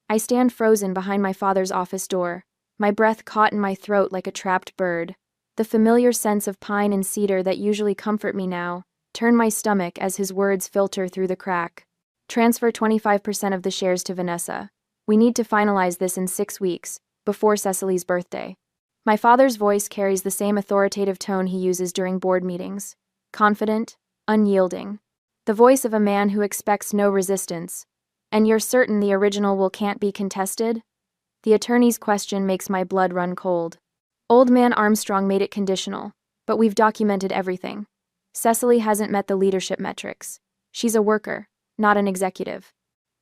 I stand frozen behind my father's office door, my breath caught in my throat like a trapped bird. The familiar sense of pine and cedar that usually comfort me now turn my stomach as his words filter through the crack. Transfer 25% of the shares to Vanessa. We need to finalize this in 6 weeks, before Cecily's birthday. My father's voice carries the same authoritative tone he uses during board meetings. Confident, unyielding. The voice of a man who expects no resistance. And you're certain the original can't be contested? The attorney's question makes my blood run cold. Old man Armstrong made it conditional, but we've documented everything. Cecily hasn't met the leadership metrics. She's a worker, not an executive.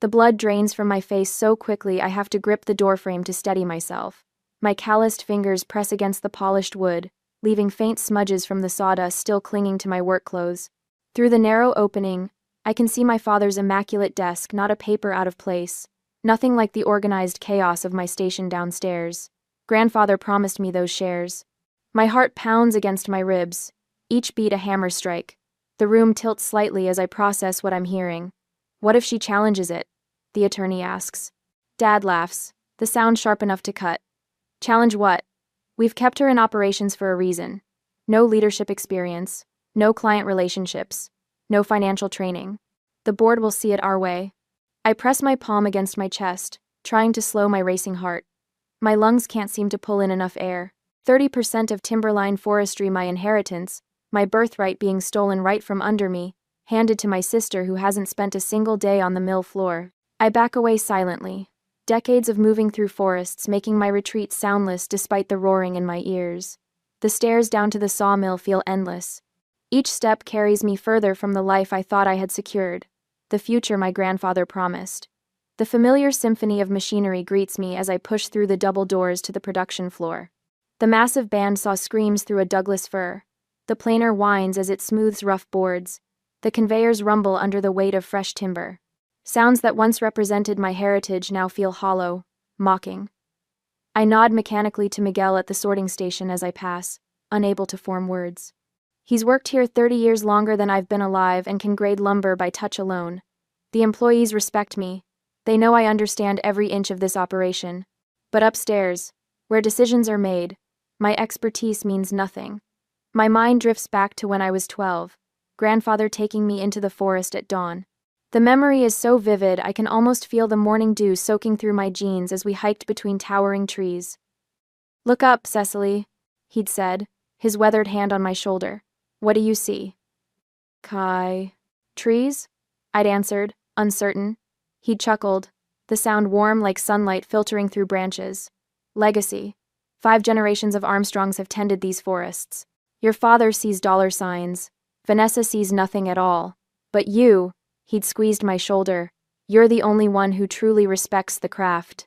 The blood drains from my face so quickly I have to grip the doorframe to steady myself. My calloused fingers press against the polished wood, leaving faint smudges from the sawdust still clinging to my work clothes. Through the narrow opening, I can see my father's immaculate desk, not a paper out of place. Nothing like the organized chaos of my station downstairs. Grandfather promised me those shares. My heart pounds against my ribs, each beat a hammer strike. The room tilts slightly as I process what I'm hearing. What if she challenges it? The attorney asks. Dad laughs, the sound sharp enough to cut. Challenge what? We've kept her in operations for a reason. No leadership experience, no client relationships, no financial training. The board will see it our way. I press my palm against my chest, trying to slow my racing heart. My lungs can't seem to pull in enough air. 30% of timberline forestry, my inheritance, my birthright being stolen right from under me, handed to my sister who hasn't spent a single day on the mill floor. I back away silently. Decades of moving through forests making my retreat soundless despite the roaring in my ears. The stairs down to the sawmill feel endless. Each step carries me further from the life I thought I had secured, the future my grandfather promised. The familiar symphony of machinery greets me as I push through the double doors to the production floor. The massive bandsaw screams through a Douglas fir. The planer whines as it smooths rough boards. The conveyors rumble under the weight of fresh timber. Sounds that once represented my heritage now feel hollow, mocking. I nod mechanically to Miguel at the sorting station as I pass, unable to form words. He's worked here 30 years longer than I've been alive and can grade lumber by touch alone. The employees respect me. They know I understand every inch of this operation. But upstairs, where decisions are made, my expertise means nothing. My mind drifts back to when I was 12, grandfather taking me into the forest at dawn. The memory is so vivid I can almost feel the morning dew soaking through my jeans as we hiked between towering trees. Look up, Cecily, he'd said, his weathered hand on my shoulder. What do you see? Kai. Trees? I'd answered, uncertain. He'd chuckled, the sound warm like sunlight filtering through branches. Legacy. 5 generations of Armstrongs have tended these forests. Your father sees dollar signs. Vanessa sees nothing at all. But you, he'd squeezed my shoulder, you're the only one who truly respects the craft.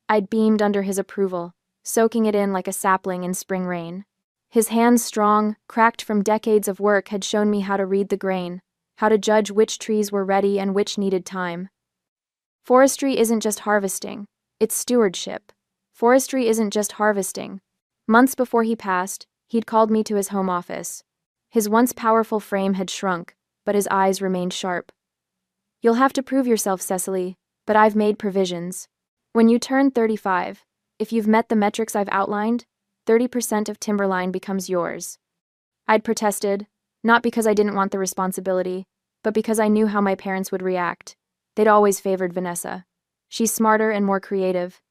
I'd beamed under his approval, soaking it in like a sapling in spring rain. His hands strong, cracked from decades of work, had shown me how to read the grain, how to judge which trees were ready and which needed time. Forestry isn't just harvesting, it's stewardship. Forestry isn't just harvesting. Months before he passed, he'd called me to his home office. His once powerful frame had shrunk, but his eyes remained sharp. You'll have to prove yourself, Cecily, but I've made provisions. When you turn 35, if you've met the metrics I've outlined, 30% of timberline becomes yours. I'd protested, not because I didn't want the responsibility, but because I knew how my parents would react. They'd always favored Vanessa. She's smarter and more creative.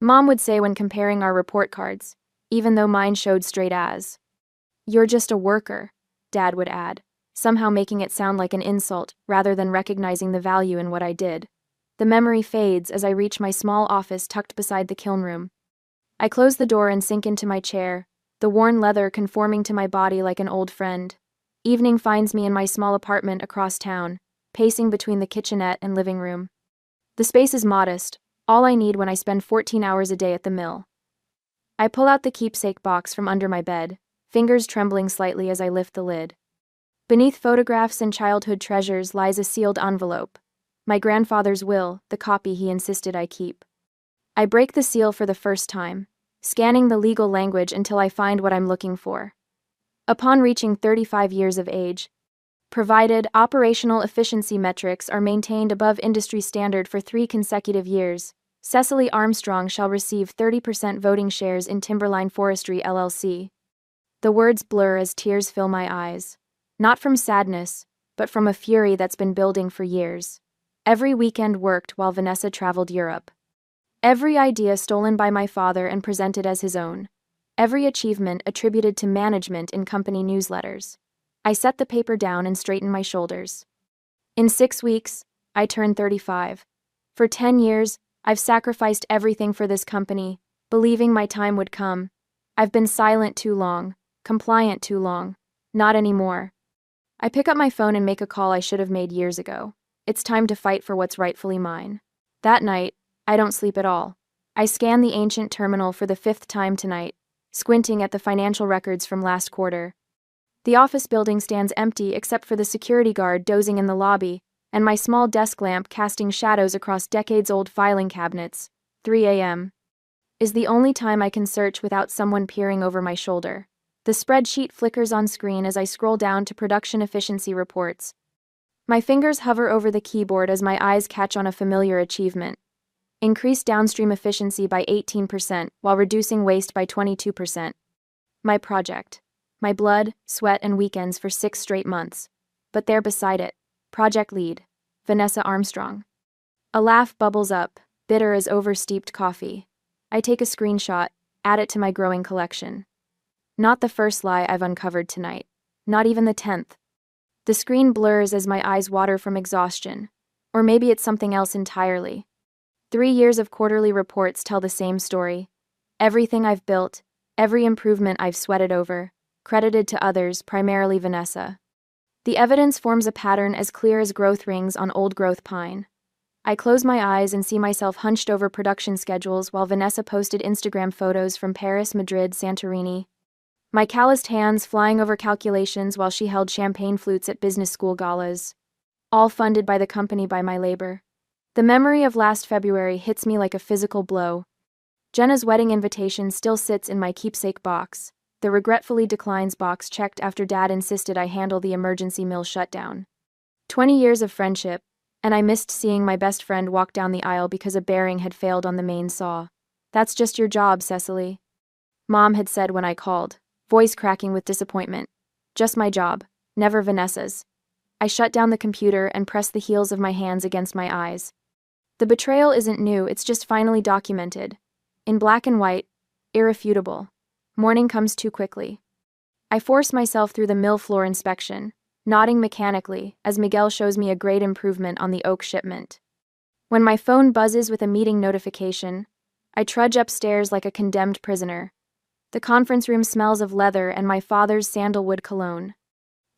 Mom would say when comparing our report cards, even though mine showed straight A's. You're just a worker, Dad would add, somehow making it sound like an insult rather than recognizing the value in what I did. The memory fades as I reach my small office tucked beside the kiln room. I close the door and sink into my chair, the worn leather conforming to my body like an old friend. Evening finds me in my small apartment across town, pacing between the kitchenette and living room. The space is modest, all I need when I spend 14 hours a day at the mill. I pull out the keepsake box from under my bed, fingers trembling slightly as I lift the lid. Beneath photographs and childhood treasures lies a sealed envelope. My grandfather's will, the copy he insisted I keep. I break the seal for the first time, scanning the legal language until I find what I'm looking for. Upon reaching 35 years of age, Provided operational efficiency metrics are maintained above industry standard for 3 consecutive years, Cecily Armstrong shall receive 30% voting shares in Timberline Forestry LLC. The words blur as tears fill my eyes. Not from sadness, but from a fury that's been building for years. Every weekend worked while Vanessa traveled Europe. Every idea stolen by my father and presented as his own. Every achievement attributed to management in company newsletters. I set the paper down and straightened my shoulders. In 6 weeks, I turned 35. For 10 years, I've sacrificed everything for this company, believing my time would come. I've been silent too long, compliant too long. Not anymore. I pick up my phone and make a call I should have made years ago. It's time to fight for what's rightfully mine. That night, I don't sleep at all. I scan the ancient terminal for the 5th time tonight, squinting at the financial records from last quarter. The office building stands empty except for the security guard dozing in the lobby, and my small desk lamp casting shadows across decades-old filing cabinets. 3 a.m. is the only time I can search without someone peering over my shoulder. The spreadsheet flickers on screen as I scroll down to production efficiency reports. My fingers hover over the keyboard as my eyes catch on a familiar achievement. Increased downstream efficiency by 18% while reducing waste by 22%. My project. My blood, sweat, and weekends for 6 straight months. But there beside it, project lead, Vanessa Armstrong. A laugh bubbles up, bitter as oversteeped coffee. I take a screenshot, add it to my growing collection. Not the first lie I've uncovered tonight. Not even the 10th. The screen blurs as my eyes water from exhaustion. Or maybe it's something else entirely. 3 years of quarterly reports tell the same story. Everything I've built, every improvement I've sweated over, credited to others, primarily Vanessa. The evidence forms a pattern as clear as growth rings on old-growth pine. I close my eyes and see myself hunched over production schedules while Vanessa posted Instagram photos from Paris, Madrid, Santorini. My calloused hands flying over calculations while she held champagne flutes at business school galas. All funded by the company by my labor. The memory of last February hits me like a physical blow. Jenna's wedding invitation still sits in my keepsake box. The regretfully declines box checked after Dad insisted I handle the emergency mill shutdown. 20 years of friendship, and I missed seeing my best friend walk down the aisle because a bearing had failed on the main saw. That's just your job, Cecily. Mom had said when I called, voice cracking with disappointment. Just my job, never Vanessa's. I shut down the computer and pressed the heels of my hands against my eyes. The betrayal isn't new, it's just finally documented. In black and white, irrefutable. Morning comes too quickly. I force myself through the mill floor inspection, nodding mechanically as Miguel shows me a great improvement on the oak shipment. When my phone buzzes with a meeting notification, I trudge upstairs like a condemned prisoner. The conference room smells of leather and my father's sandalwood cologne.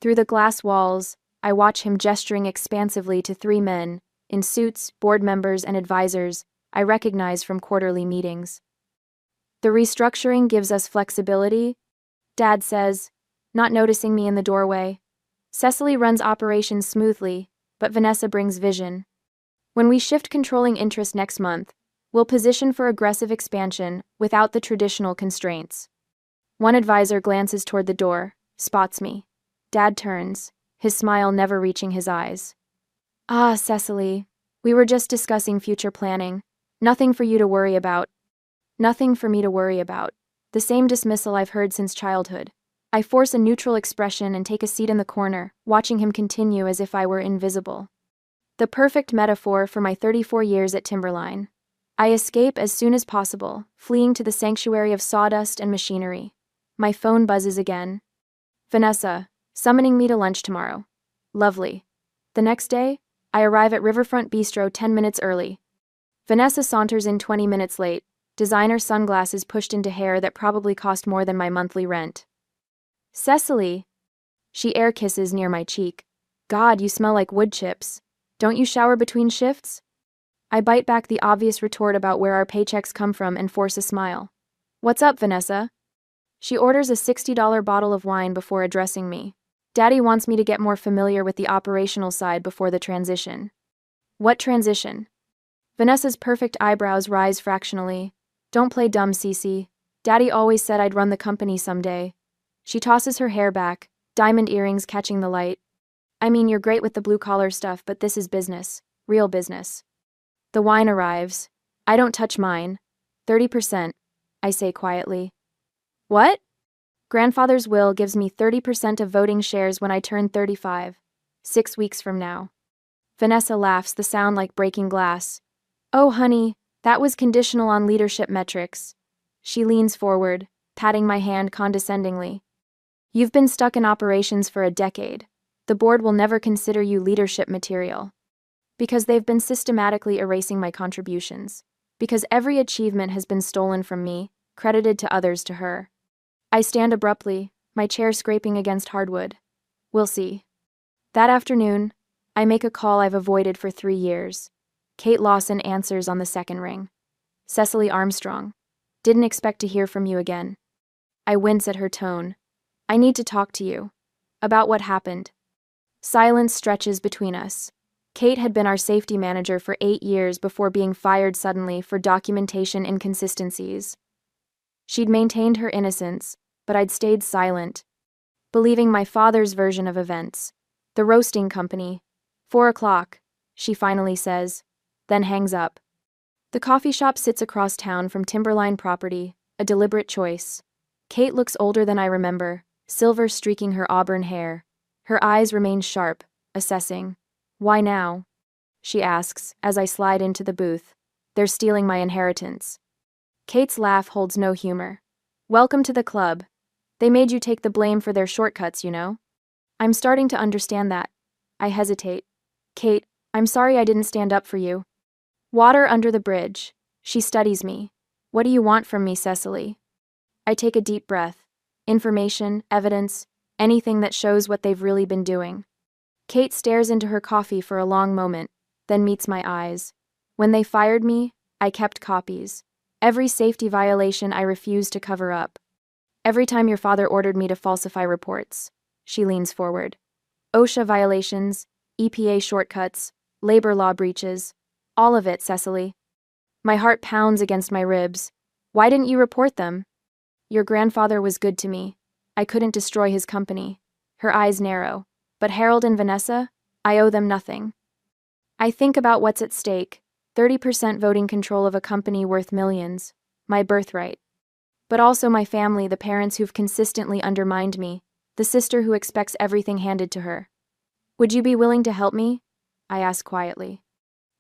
Through the glass walls, I watch him gesturing expansively to 3 men, in suits, board members, and advisors I recognize from quarterly meetings. The restructuring gives us flexibility, Dad says, not noticing me in the doorway. Cecily runs operations smoothly, but Vanessa brings vision. When we shift controlling interest next month, we'll position for aggressive expansion without the traditional constraints. One advisor glances toward the door, spots me. Dad turns, his smile never reaching his eyes. Ah, Cecily, we were just discussing future planning. Nothing for you to worry about. Nothing for me to worry about. The same dismissal I've heard since childhood. I force a neutral expression and take a seat in the corner, watching him continue as if I were invisible. The perfect metaphor for my 34 years at Timberline. I escape as soon as possible, fleeing to the sanctuary of sawdust and machinery. My phone buzzes again. Vanessa, summoning me to lunch tomorrow. Lovely. The next day, I arrive at Riverfront Bistro 10 minutes early. Vanessa saunters in 20 minutes late, designer sunglasses pushed into hair that probably cost more than my monthly rent. Cecily. She air kisses near my cheek. God, you smell like wood chips. Don't you shower between shifts? I bite back the obvious retort about where our paychecks come from and force a smile. What's up, Vanessa? She orders a $60 bottle of wine before addressing me. Daddy wants me to get more familiar with the operational side before the transition. What transition? Vanessa's perfect eyebrows rise fractionally. Don't play dumb, Cece. Daddy always said I'd run the company someday. She tosses her hair back, diamond earrings catching the light. I mean, you're great with the blue-collar stuff, but this is business. Real business. The wine arrives. I don't touch mine. 30%, I say quietly. What? Grandfather's will gives me 30% of voting shares when I turn 35. 6 weeks from now. Vanessa laughs, the sound like breaking glass. Oh, honey, that was conditional on leadership metrics. She leans forward, patting my hand condescendingly. You've been stuck in operations for a decade. The board will never consider you leadership material. Because they've been systematically erasing my contributions. Because every achievement has been stolen from me, credited to others to her. I stand abruptly, my chair scraping against hardwood. We'll see. That afternoon, I make a call I've avoided for 3 years. Kate Lawson answers on the second ring. Cecily Armstrong. Didn't expect to hear from you again. I wince at her tone. I need to talk to you. About what happened. Silence stretches between us. Kate had been our safety manager for 8 years before being fired suddenly for documentation inconsistencies. She'd maintained her innocence, but I'd stayed silent, believing my father's version of events. The roasting company. 4 o'clock, she finally says, then hangs up. The coffee shop sits across town from Timberline property, a deliberate choice. Kate looks older than I remember, silver streaking her auburn hair. Her eyes remain sharp, assessing. Why now? She asks, as I slide into the booth. They're stealing my inheritance. Kate's laugh holds no humor. Welcome to the club. They made you take the blame for their shortcuts, you know? I'm starting to understand that. I hesitate. Kate, I'm sorry I didn't stand up for you. Water under the bridge. She studies me. What do you want from me, Cecily? I take a deep breath. Information, evidence, anything that shows what they've really been doing. Kate stares into her coffee for a long moment, then meets my eyes. When they fired me, I kept copies. Every safety violation I refused to cover up. Every time your father ordered me to falsify reports. She leans forward. OSHA violations, EPA shortcuts, labor law breaches. All of it, Cecily. My heart pounds against my ribs. Why didn't you report them? Your grandfather was good to me. I couldn't destroy his company. Her eyes narrow. But Harold and Vanessa? I owe them nothing. I think about what's at stake. 30% voting control of a company worth millions. My birthright. But also my family, the parents who've consistently undermined me. The sister who expects everything handed to her. Would you be willing to help me? I ask quietly.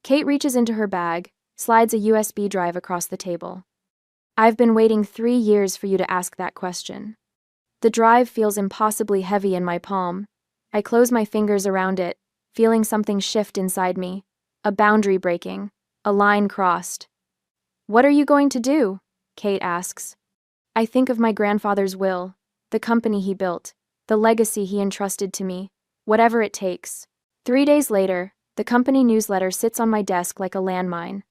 Kate reaches into her bag, slides a USB drive across the table. I've been waiting 3 years for you to ask that question. The drive feels impossibly heavy in my palm. I close my fingers around it, feeling something shift inside me. A boundary breaking. A line crossed. What are you going to do? Kate asks. I think of my grandfather's will, the company he built, the legacy he entrusted to me, whatever it takes. 3 days later, the company newsletter sits on my desk like a landmine.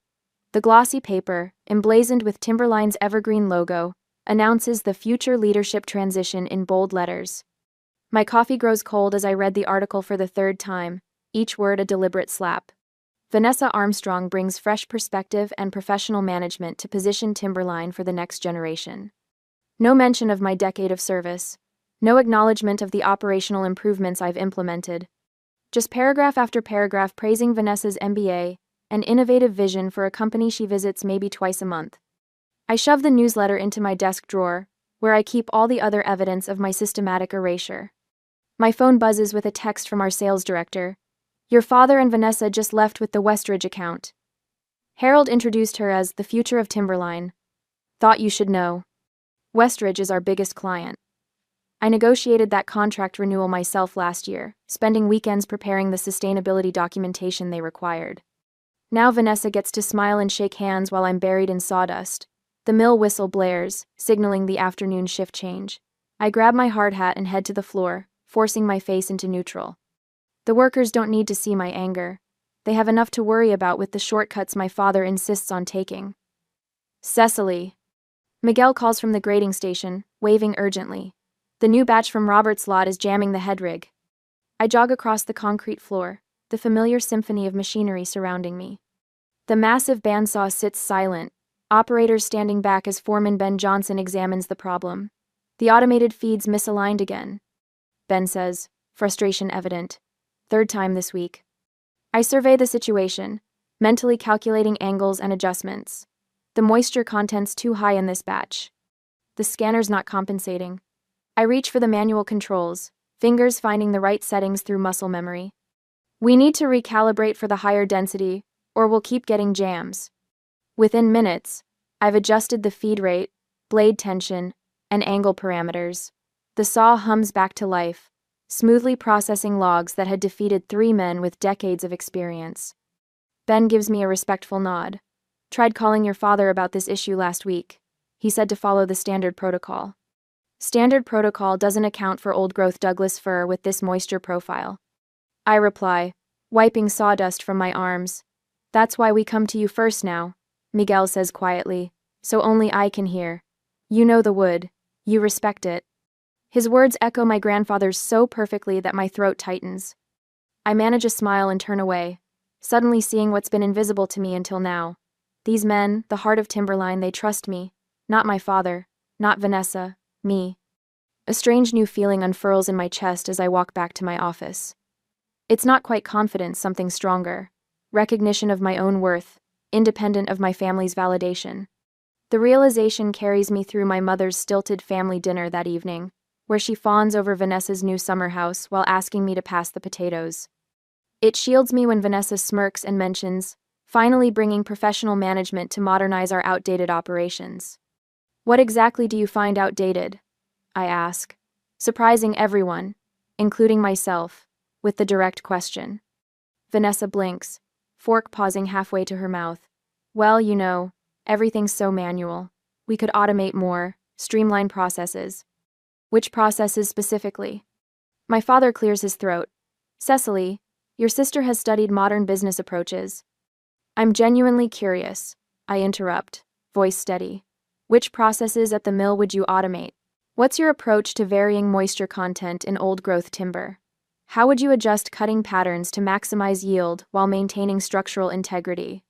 The glossy paper, emblazoned with Timberline's evergreen logo, announces the future leadership transition in bold letters. My coffee grows cold as I read the article for the 3rd time, each word a deliberate slap. Vanessa Armstrong brings fresh perspective and professional management to position Timberline for the next generation. No mention of my decade of service. No acknowledgement of the operational improvements I've implemented. Just paragraph after paragraph praising Vanessa's MBA, an innovative vision for a company she visits maybe twice a month. I shove the newsletter into my desk drawer, where I keep all the other evidence of my systematic erasure. My phone buzzes with a text from our sales director. Your father and Vanessa just left with the Westridge account. Harold introduced her as the future of Timberline. Thought you should know. Westridge is our biggest client. I negotiated that contract renewal myself last year, spending weekends preparing the sustainability documentation they required. Now Vanessa gets to smile and shake hands while I'm buried in sawdust. The mill whistle blares, signaling the afternoon shift change. I grab my hard hat and head to the floor, forcing my face into neutral. The workers don't need to see my anger. They have enough to worry about with the shortcuts my father insists on taking. Cecily. Miguel calls from the grading station, waving urgently. The new batch from Robert's lot is jamming the head rig. I jog across the concrete floor, the familiar symphony of machinery surrounding me. The massive bandsaw sits silent, operators standing back as Foreman Ben Johnson examines the problem. The automated feed's misaligned again. Ben says, frustration evident. Third time this week. I survey the situation, mentally calculating angles and adjustments. The moisture content's too high in this batch. The scanner's not compensating. I reach for the manual controls, fingers finding the right settings through muscle memory. We need to recalibrate for the higher density, or we'll keep getting jams. Within minutes, I've adjusted the feed rate, blade tension, and angle parameters. The saw hums back to life, smoothly processing logs that had defeated 3 men with decades of experience. Ben gives me a respectful nod. Tried calling your father about this issue last week. He said to follow the standard protocol. Standard protocol doesn't account for old-growth Douglas fir with this moisture profile. I reply, wiping sawdust from my arms. That's why we come to you first now, Miguel says quietly, so only I can hear. You know the wood. You respect it. His words echo my grandfather's so perfectly that my throat tightens. I manage a smile and turn away, suddenly seeing what's been invisible to me until now. These men, the heart of Timberline, they trust me. Not my father, not Vanessa, me. A strange new feeling unfurls in my chest as I walk back to my office. It's not quite confidence, something stronger. Recognition of my own worth, independent of my family's validation. The realization carries me through my mother's stilted family dinner that evening, where she fawns over Vanessa's new summer house while asking me to pass the potatoes. It shields me when Vanessa smirks and mentions, finally bringing professional management to modernize our outdated operations. What exactly do you find outdated? I ask, surprising everyone, including myself, with the direct question. Vanessa blinks, fork pausing halfway to her mouth. Well, you know, everything's so manual. We could automate more, streamline processes. Which processes specifically? My father clears his throat. Cecily, your sister has studied modern business approaches. I'm genuinely curious, I interrupt, voice steady. Which processes at the mill would you automate? What's your approach to varying moisture content in old-growth timber? How would you adjust cutting patterns to maximize yield while maintaining structural integrity?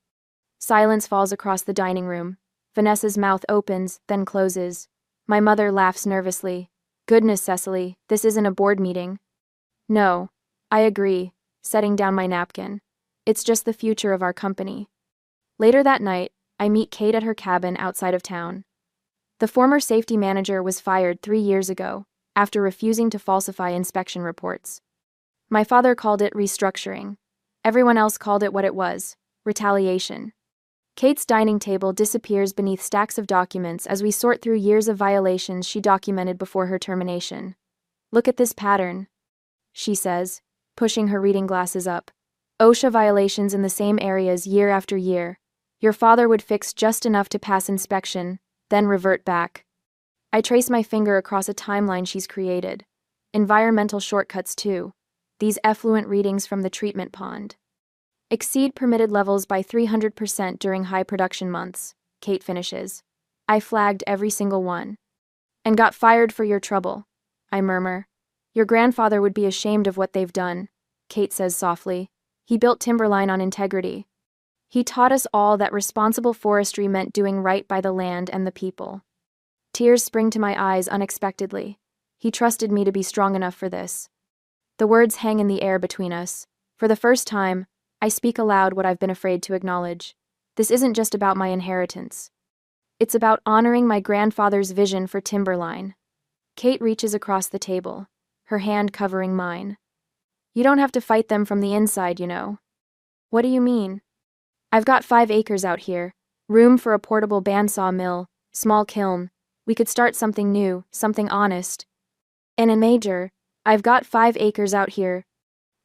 Silence falls across the dining room. Vanessa's mouth opens, then closes. My mother laughs nervously. Goodness, Cecily, this isn't a board meeting. No, I agree, setting down my napkin. It's just the future of our company. Later that night, I meet Kate at her cabin outside of town. The former safety manager was fired 3 years ago, after refusing to falsify inspection reports. My father called it restructuring. Everyone else called it what it was, retaliation. Kate's dining table disappears beneath stacks of documents as we sort through years of violations she documented before her termination. Look at this pattern, she says, pushing her reading glasses up. OSHA violations in the same areas year after year. Your father would fix just enough to pass inspection, then revert back. I trace my finger across a timeline she's created. Environmental shortcuts too. These effluent readings from the treatment pond. Exceed permitted levels by 300% during high production months, Kate finishes. I flagged every single one. And got fired for your trouble, I murmur. Your grandfather would be ashamed of what they've done, Kate says softly. He built Timberline on integrity. He taught us all that responsible forestry meant doing right by the land and the people. Tears spring to my eyes unexpectedly. He trusted me to be strong enough for this. The words hang in the air between us. For the first time, I speak aloud what I've been afraid to acknowledge. This isn't just about my inheritance. It's about honoring my grandfather's vision for Timberline. Kate reaches across the table, her hand covering mine. You don't have to fight them from the inside, you know. What do you mean? I've got 5 acres out here, room for a portable bandsaw mill, small kiln. We could start something new, something honest. And a major, I've got 5 acres out here.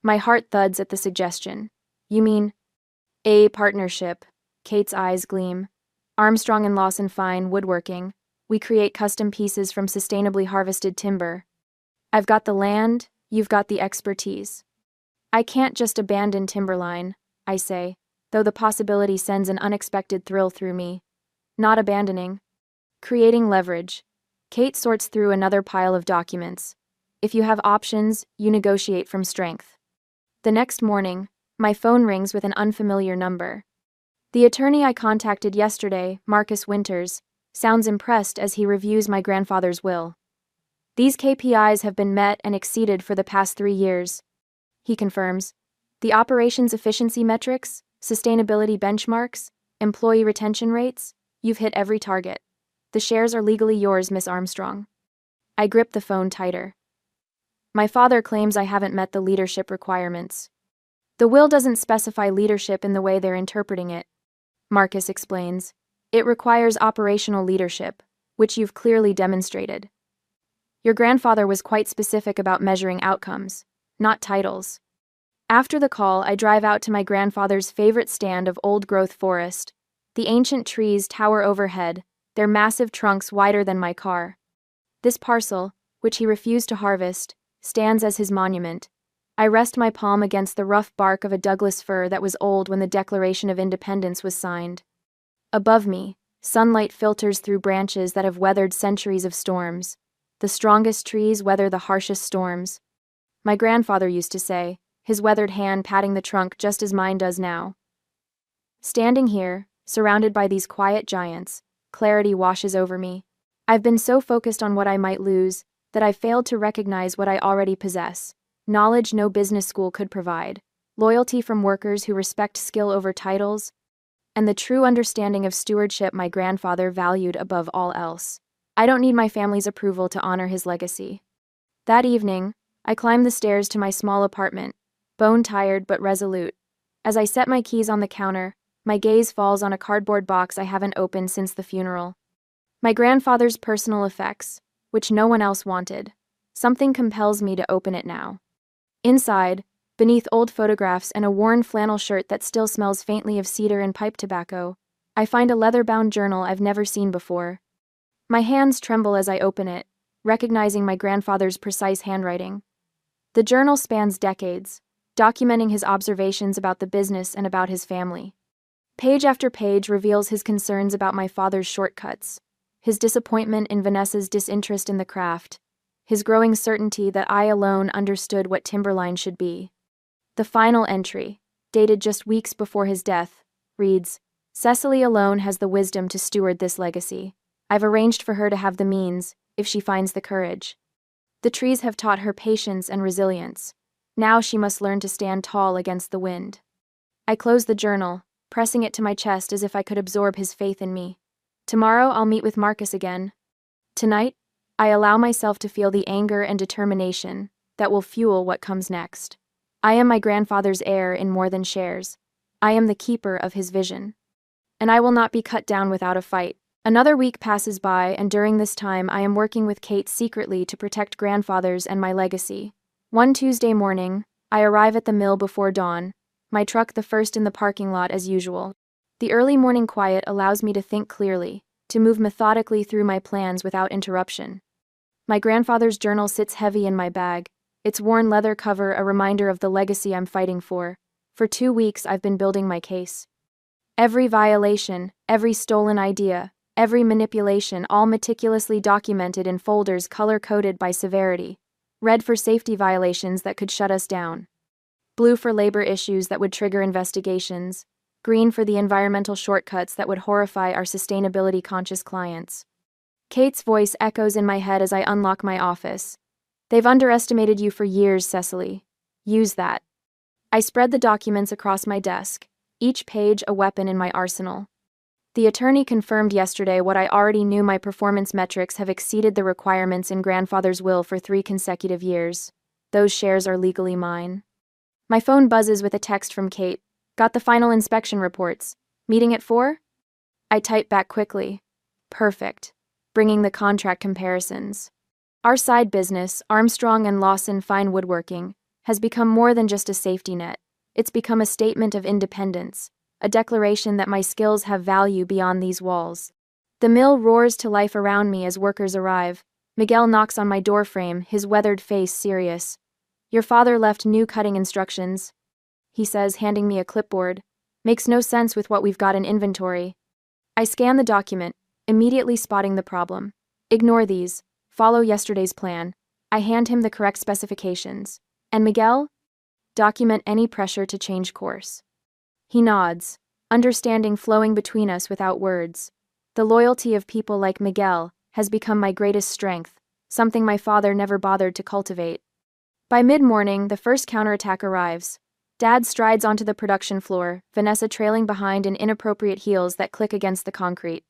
My heart thuds at the suggestion. You mean a partnership? Kate's eyes gleam. Armstrong and Lawson Fine Woodworking. We create custom pieces from sustainably harvested timber. I've got the land, you've got the expertise. I can't just abandon Timberline, I say, though the possibility sends an unexpected thrill through me. Not abandoning. Creating leverage. Kate sorts through another pile of documents. If you have options, you negotiate from strength. The next morning, my phone rings with an unfamiliar number. The attorney I contacted yesterday, Marcus Winters, sounds impressed as he reviews my grandfather's will. These KPIs have been met and exceeded for the past 3 years. he confirms. The operation's efficiency metrics, sustainability benchmarks, employee retention rates, you've hit every target. The shares are legally yours, Miss Armstrong. I grip the phone tighter. My father claims I haven't met the leadership requirements. The will doesn't specify leadership in the way they're interpreting it, Marcus explains. It requires operational leadership, which you've clearly demonstrated. Your grandfather was quite specific about measuring outcomes, not titles. After the call, I drive out to my grandfather's favorite stand of old-growth forest. The ancient trees tower overhead, their massive trunks wider than my car. This parcel, which he refused to harvest, stands as his monument. I rest my palm against the rough bark of a Douglas fir that was old when the Declaration of Independence was signed. Above me, sunlight filters through branches that have weathered centuries of storms. The strongest trees weather the harshest storms. My grandfather used to say, his weathered hand patting the trunk just as mine does now. Standing here, surrounded by these quiet giants, clarity washes over me. I've been so focused on what I might lose that I've failed to recognize what I already possess. Knowledge no business school could provide, loyalty from workers who respect skill over titles, and the true understanding of stewardship my grandfather valued above all else. I don't need my family's approval to honor his legacy. That evening, I climb the stairs to my small apartment, bone-tired but resolute. As I set my keys on the counter, my gaze falls on a cardboard box I haven't opened since the funeral. My grandfather's personal effects, which no one else wanted. Something compels me to open it now. Inside, beneath old photographs and a worn flannel shirt that still smells faintly of cedar and pipe tobacco, I find a leather-bound journal I've never seen before. My hands tremble as I open it, recognizing my grandfather's precise handwriting. The journal spans decades, documenting his observations about the business and about his family. Page after page reveals his concerns about my father's shortcuts, his disappointment in Vanessa's disinterest in the craft, his growing certainty that I alone understood what Timberline should be. The final entry, dated just weeks before his death, reads, "Cecily alone has the wisdom to steward this legacy. I've arranged for her to have the means, if she finds the courage. The trees have taught her patience and resilience. Now she must learn to stand tall against the wind." I close the journal, pressing it to my chest as if I could absorb his faith in me. Tomorrow I'll meet with Marcus again. Tonight, I allow myself to feel the anger and determination that will fuel what comes next. I am my grandfather's heir in more than shares. I am the keeper of his vision. And I will not be cut down without a fight. Another week passes by, and during this time I am working with Kate secretly to protect grandfathers and my legacy. One Tuesday morning, I arrive at the mill before dawn, my truck the first in the parking lot as usual. The early morning quiet allows me to think clearly, to move methodically through my plans without interruption. My grandfather's journal sits heavy in my bag, its worn leather cover a reminder of the legacy I'm fighting for. For 2 weeks I've been building my case. Every violation, every stolen idea, every manipulation, all meticulously documented in folders color-coded by severity. Red for safety violations that could shut us down. Blue for labor issues that would trigger investigations. Green for the environmental shortcuts that would horrify our sustainability-conscious clients. Kate's voice echoes in my head as I unlock my office. "They've underestimated you for years, Cecily. Use that." I spread the documents across my desk, each page a weapon in my arsenal. The attorney confirmed yesterday what I already knew: my performance metrics have exceeded the requirements in grandfather's will for 3 consecutive years. Those shares are legally mine. My phone buzzes with a text from Kate. "Got the final inspection reports. Meeting at 4?" I type back quickly. "Perfect." Bringing the contract comparisons. Our side business, Armstrong and Lawson Fine Woodworking, has become more than just a safety net. It's become a statement of independence, a declaration that my skills have value beyond these walls. The mill roars to life around me as workers arrive. Miguel knocks on my doorframe, his weathered face serious. "Your father left new cutting instructions," he says, handing me a clipboard. "Makes no sense with what we've got in inventory." I scan the document, immediately spotting the problem. "Ignore these. Follow yesterday's plan." I hand him the correct specifications. "And Miguel?" "Document any pressure to change course." He nods, understanding flowing between us without words. The loyalty of people like Miguel has become my greatest strength, something my father never bothered to cultivate. By mid-morning, the first counterattack arrives. Dad strides onto the production floor, Vanessa trailing behind in inappropriate heels that click against the concrete.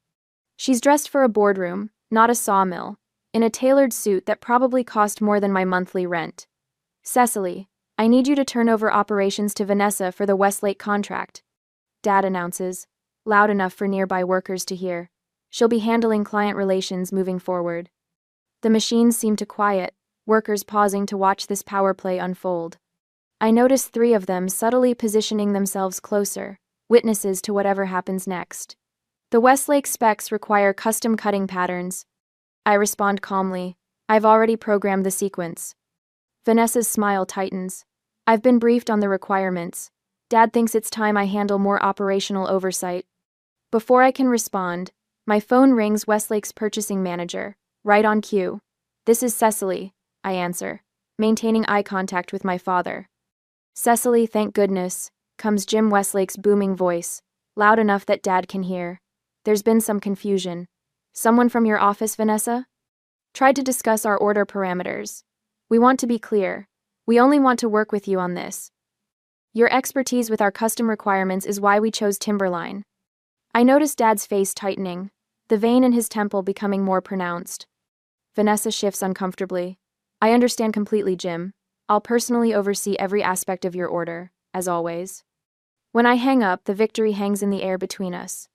She's dressed for a boardroom, not a sawmill, in a tailored suit that probably cost more than my monthly rent. "Cecily, I need you to turn over operations to Vanessa for the Westlake contract," Dad announces, loud enough for nearby workers to hear. "She'll be handling client relations moving forward." The machines seem to quiet, workers pausing to watch this power play unfold. I notice 3 of them subtly positioning themselves closer, witnesses to whatever happens next. "The Westlake specs require custom cutting patterns." I respond calmly. "I've already programmed the sequence." Vanessa's smile tightens. "I've been briefed on the requirements. Dad thinks it's time I handle more operational oversight." Before I can respond, my phone rings. Westlake's purchasing manager, right on cue. "This is Cecily," I answer, maintaining eye contact with my father. "Cecily, thank goodness," comes Jim Westlake's booming voice, loud enough that Dad can hear. "There's been some confusion. Someone from your office, Vanessa? Tried to discuss our order parameters. We want to be clear. We only want to work with you on this. Your expertise with our custom requirements is why we chose Timberline." I notice Dad's face tightening, the vein in his temple becoming more pronounced. Vanessa shifts uncomfortably. "I understand completely, Jim. I'll personally oversee every aspect of your order, as always." When I hang up, the victory hangs in the air between us.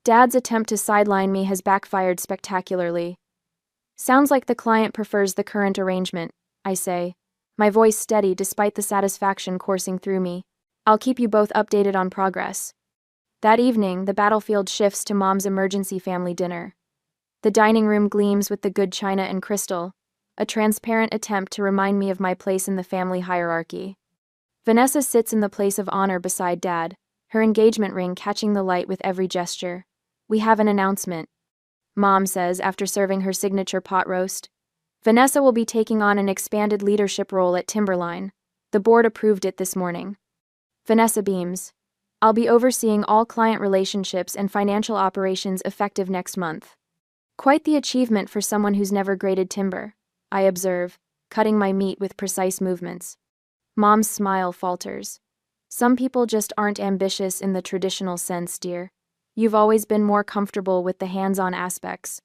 Dad's attempt to sideline me has backfired spectacularly. "Sounds like the client prefers the current arrangement," I say, my voice steady despite the satisfaction coursing through me. "I'll keep you both updated on progress." That evening, the battlefield shifts to Mom's emergency family dinner. The dining room gleams with the good china and crystal, a transparent attempt to remind me of my place in the family hierarchy. Vanessa sits in the place of honor beside Dad, her engagement ring catching the light with every gesture. "We have an announcement," Mom says after serving her signature pot roast. "Vanessa will be taking on an expanded leadership role at Timberline. The board approved it this morning." Vanessa beams. "I'll be overseeing all client relationships and financial operations effective next month." "Quite the achievement for someone who's never graded timber," I observe, cutting my meat with precise movements. Mom's smile falters. "Some people just aren't ambitious in the traditional sense, dear. You've always been more comfortable with the hands-on aspects."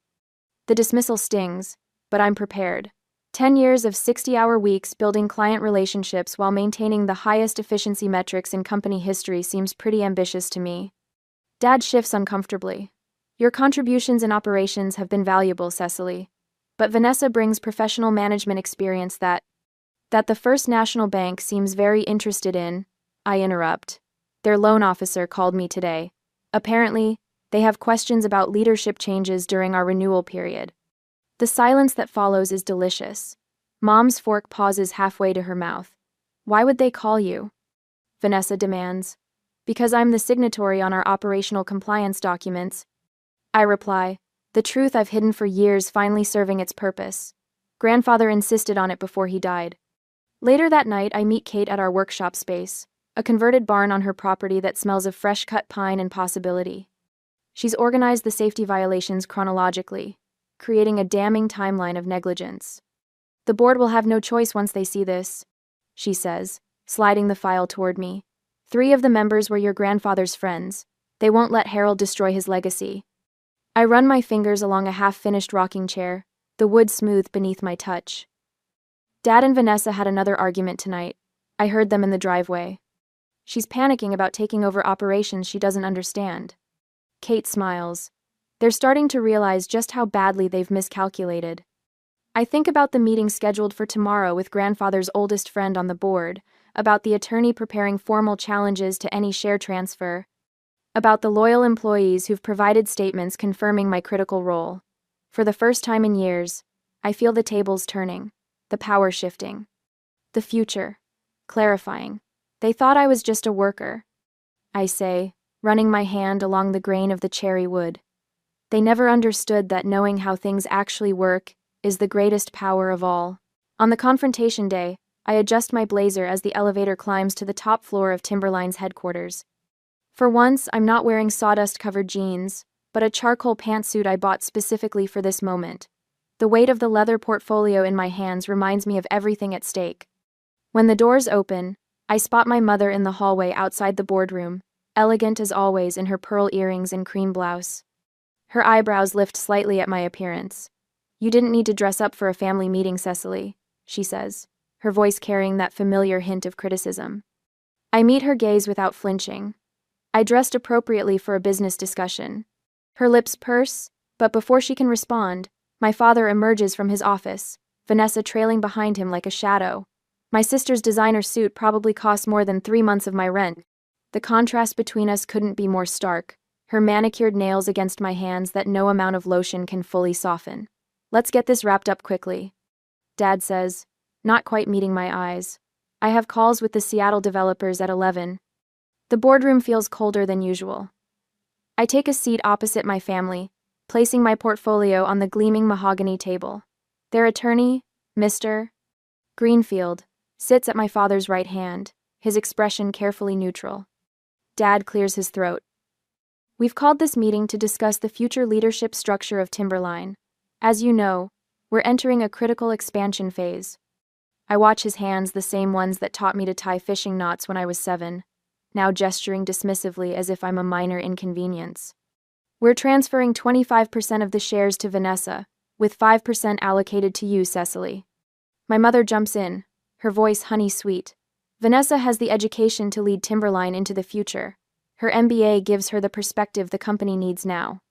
The dismissal stings, but I'm prepared. 10 years of 60-hour weeks building client relationships while maintaining the highest efficiency metrics in company history seems pretty ambitious to me. Dad shifts uncomfortably. "Your contributions in operations have been valuable, Cecily. But Vanessa brings professional management experience that the First National Bank seems very interested in," I interrupt. "Their loan officer called me today. Apparently, they have questions about leadership changes during our renewal period." The silence that follows is delicious. Mom's fork pauses halfway to her mouth. "Why would they call you?" Vanessa demands. "Because I'm the signatory on our operational compliance documents," I reply, the truth I've hidden for years finally serving its purpose. Grandfather insisted on it before he died. Later that night, I meet Kate at our workshop space, a converted barn on her property that smells of fresh-cut pine and possibility. She's organized the safety violations chronologically, creating a damning timeline of negligence. "The board will have no choice once they see this," she says, sliding the file toward me. 3 of the members were your grandfather's friends. They won't let Harold destroy his legacy." I run my fingers along a half-finished rocking chair, the wood smooth beneath my touch. "Dad and Vanessa had another argument tonight. I heard them in the driveway. She's panicking about taking over operations she doesn't understand." Kate smiles. "They're starting to realize just how badly they've miscalculated." I think about the meeting scheduled for tomorrow with grandfather's oldest friend on the board, about the attorney preparing formal challenges to any share transfer, about the loyal employees who've provided statements confirming my critical role. For the first time in years, I feel the tables turning, the power shifting. The future, clarifying. "They thought I was just a worker," I say, running my hand along the grain of the cherry wood. "They never understood that knowing how things actually work is the greatest power of all." On the confrontation day, I adjust my blazer as the elevator climbs to the top floor of Timberline's headquarters. For once, I'm not wearing sawdust-covered jeans, but a charcoal pantsuit I bought specifically for this moment. The weight of the leather portfolio in my hands reminds me of everything at stake. When the doors open, I spot my mother in the hallway outside the boardroom, elegant as always in her pearl earrings and cream blouse. Her eyebrows lift slightly at my appearance. "You didn't need to dress up for a family meeting, Cecily," she says, her voice carrying that familiar hint of criticism. I meet her gaze without flinching. I dressed appropriately for a business discussion. Her lips purse, but before she can respond, my father emerges from his office, Vanessa trailing behind him like a shadow. My sister's designer suit probably cost more than 3 months of my rent. The contrast between us couldn't be more stark, her manicured nails against my hands that no amount of lotion can fully soften. "Let's get this wrapped up quickly," Dad says, not quite meeting my eyes. "I have calls with the Seattle developers at 11. The boardroom feels colder than usual. I take a seat opposite my family, placing my portfolio on the gleaming mahogany table. Their attorney, Mr. Greenfield, sits at my father's right hand, his expression carefully neutral. Dad clears his throat. "We've called this meeting to discuss the future leadership structure of Timberline. As you know, we're entering a critical expansion phase." I watch his hands, the same ones that taught me to tie fishing knots when I was 7, now gesturing dismissively as if I'm a minor inconvenience. "We're transferring 25% of the shares to Vanessa, with 5% allocated to you, Cecily." My mother jumps in, her voice honey-sweet. "Vanessa has the education to lead Timberline into the future. Her MBA gives her the perspective the company needs now."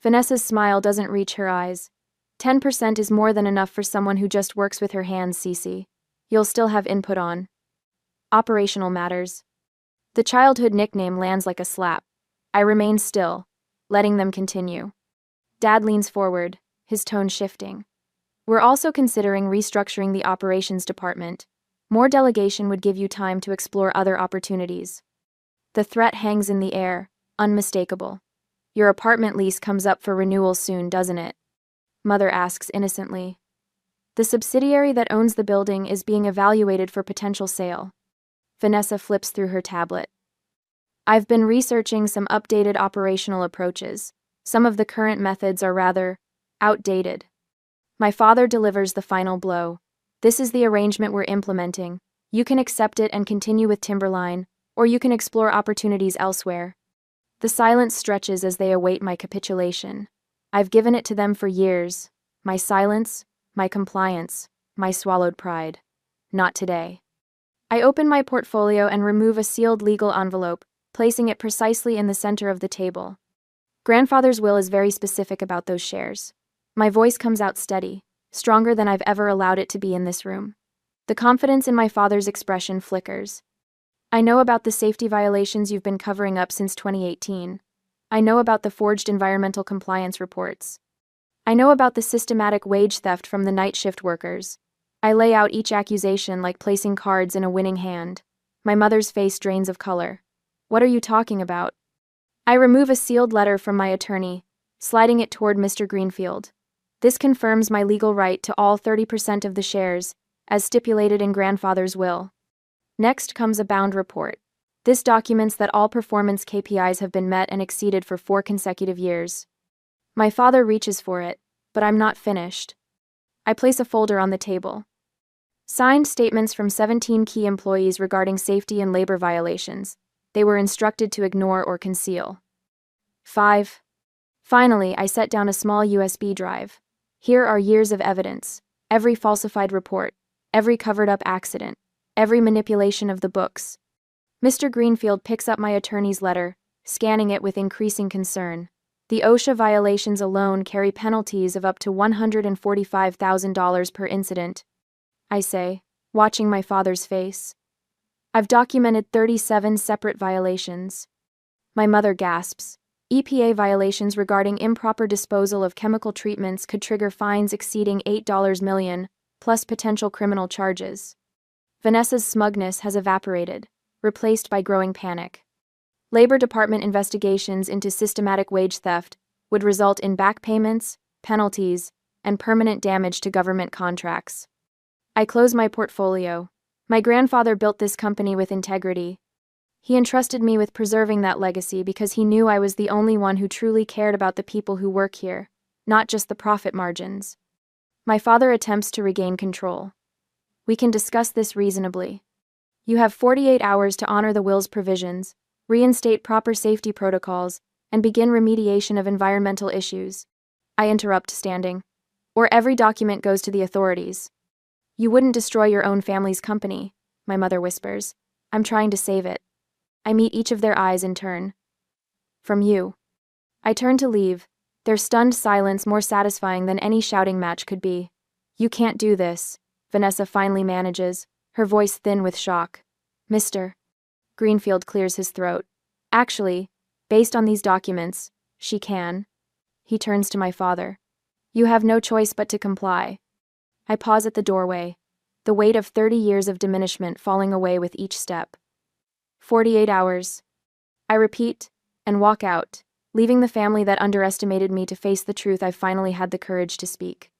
Vanessa's smile doesn't reach her eyes. 10% is more than enough for someone who just works with her hands, Cece. You'll still have input on operational matters. The childhood nickname lands like a slap. I remain still, letting them continue. Dad leans forward, his tone shifting. "We're also considering restructuring the operations department. More delegation would give you time to explore other opportunities." The threat hangs in the air, unmistakable. "Your apartment lease comes up for renewal soon, doesn't it?" Mother asks innocently. "The subsidiary that owns the building is being evaluated for potential sale." Vanessa flips through her tablet. "I've been researching some updated operational approaches. Some of the current methods are rather outdated." My father delivers the final blow. "This is the arrangement we're implementing. You can accept it and continue with Timberline, or you can explore opportunities elsewhere." The silence stretches as they await my capitulation. I've given it to them for years. My silence, my compliance, my swallowed pride. Not today. I open my portfolio and remove a sealed legal envelope, placing it precisely in the center of the table. Grandfather's will is very specific about those shares. My voice comes out steady, stronger than I've ever allowed it to be in this room. The confidence in my father's expression flickers. "I know about the safety violations you've been covering up since 2018. I know about the forged environmental compliance reports. I know about the systematic wage theft from the night shift workers." I lay out each accusation like placing cards in a winning hand. My mother's face drains of color. "What are you talking about?" I remove a sealed letter from my attorney, sliding it toward Mr. Greenfield. "This confirms my legal right to all 30% of the shares, as stipulated in grandfather's will." Next comes a bound report. This documents that all performance KPIs have been met and exceeded for 4 consecutive years. My father reaches for it, but I'm not finished. I place a folder on the table. Signed statements from 17 key employees regarding safety and labor violations. They were instructed to ignore or conceal. 5. Finally, I set down a small USB drive. Here are years of evidence, every falsified report, every covered-up accident, every manipulation of the books. Mr. Greenfield picks up my attorney's letter, scanning it with increasing concern. The OSHA violations alone carry penalties of up to $145,000 per incident. I say, watching my father's face. "I've documented 37 separate violations." My mother gasps. EPA violations regarding improper disposal of chemical treatments could trigger fines exceeding $8 million, plus potential criminal charges. Vanessa's smugness has evaporated, replaced by growing panic. Labor Department investigations into systematic wage theft would result in back payments, penalties, and permanent damage to government contracts. I close my portfolio. My grandfather built this company with integrity. He entrusted me with preserving that legacy because he knew I was the only one who truly cared about the people who work here, not just the profit margins. My father attempts to regain control. We can discuss this reasonably. You have 48 hours to honor the will's provisions, reinstate proper safety protocols, and begin remediation of environmental issues. I interrupt, standing. Or every document goes to the authorities. You wouldn't destroy your own family's company, my mother whispers. I'm trying to save it. I meet each of their eyes in turn. From you. I turn to leave, their stunned silence more satisfying than any shouting match could be. You can't do this, Vanessa finally manages, her voice thin with shock. Mr. Greenfield clears his throat. Actually, based on these documents, she can. He turns to my father. You have no choice but to comply. I pause at the doorway, the weight of 30 years of diminishment falling away with each step. 48 hours. I repeat, and walk out, leaving the family that underestimated me to face the truth I finally had the courage to speak.